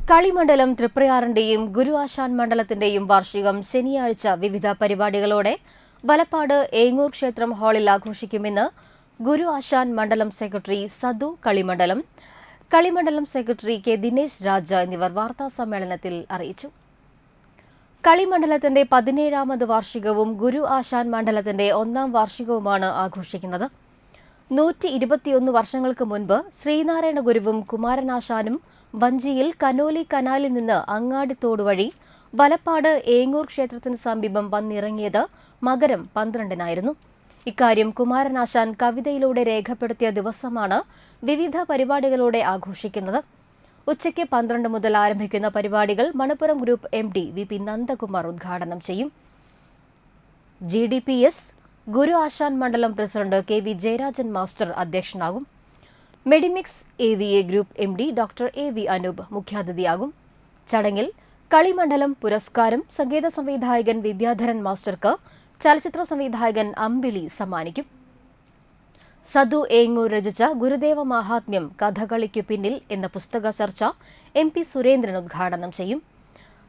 കളിമണ്ഡലം തൃപ്രയാറിന്റെയും ഗുരു ആശാൻ മണ്ഡലത്തിന്റെയും വാർഷികം ശനിയാഴ്ച വിവിധ പരിപാടികളോടെ വലപ്പാട് ഏങ്ങൂർ ക്ഷേത്രം ഹാളിൽ ആഘോഷിക്കുമെന്ന് ഗുരു ആശാൻ മണ്ഡലം secretary Sadu Kalimandalam secretary K Dinesh Raja എന്നിവർ വാർത്താസമ്മേളനത്തിൽ അറിയിച്ചു. കളിമണ്ഡലത്തിന്റെ 17ാമത് വാർഷികവും ഗുരു ആശാൻ മണ്ഡലത്തിന്റെ 1ാം വാർഷികവുമാണ് ആഘോഷിക്കുന്നത്. 121 വർഷങ്ങൾക്ക് മുൻപ് ശ്രീനാരായണ ഗുരുവും കുമാരനാശാനും വഞ്ചിയിൽ കനോലി കനാലിൽ നിന്ന് അങ്ങാടിത്തോട് വഴി വലപ്പാട് ഏങ്ങൂർ ക്ഷേത്രത്തിന് സമീപം വന്നിറങ്ങിയത് മകരം 12-നായിരുന്നു. ഇക്കാര്യം കുമാരനാശാൻ കവിതയിലൂടെ രേഖപ്പെടുത്തിയ ദിവസമാണ് വിവിധ പരിപാടികളോടെ ആഘോഷിക്കുന്നത്. ഉച്ചയ്ക്ക് 12 മുതൽ ആരംഭിക്കുന്ന പരിപാടികൾ Manappuram group MD VP Nandakumar ഉദ്ഘാടനം ചെയ്യും. GDPS ഗുരു ആശാൻ മണ്ഡലം പ്രസിഡന്റ് KV ജയരാജൻ മാസ്റ്റർ അധ്യക്ഷനാകും. Medimix AVA group MD doctor AV Anoop മുഖ്യാതിഥിയാകും. ചടങ്ങിൽ കളിമണ്ഡലം പുരസ്കാരം സംഗീത സംവിധായകൻ വിദ്യാധരൻ മാസ്റ്റർക്ക് ചലച്ചിത്ര സംവിധായകൻ അമ്പിളി സമ്മാനിക്കും. സദു ഏങ്ങൂർ രചിച്ച ഗുരുദേവ മാഹാത്മ്യം കഥകളിക്കു പിന്നിൽ എന്ന പുസ്തക ചർച്ച MP സുരേന്ദ്രൻ ഉദ്ഘാടനം ചെയ്യും.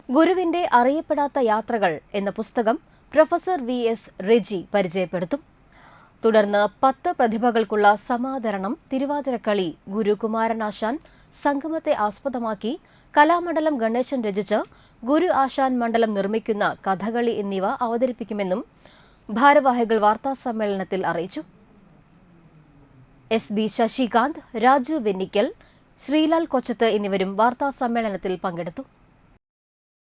ഗുരുവിന്റെ അറിയപ്പെടാത്ത യാത്രകൾ എന്ന പുസ്തകം പ്രൊഫസർ VS റെജി പരിചയപ്പെടുത്തും. തുടർന്ന് 10 പ്രതിഭകൾക്കുള്ള സമാദരണം, തിരുവാതിരക്കളി, ഗുരു കുമാരനാശാൻ സംഗമത്തെ ആസ്പദമാക്കി കലാമണ്ഡലം ഗണേശൻ രചിച്ച് ഗുരു ആശാൻ മണ്ഡലം നിർമ്മിക്കുന്ന കഥകളി എന്നിവ അവതരിപ്പിക്കുമെന്നും ഭാരവാഹികൾ വാർത്താസമ്മേളനത്തിൽ അറിയിച്ചു. SB ശശികാന്ത്, രാജു വെന്നിക്കൽ, ശ്രീലാൽ കൊച്ചത്ത് എന്നിവരും വാർത്താസമ്മേളനത്തിൽ പങ്കെടുത്തു.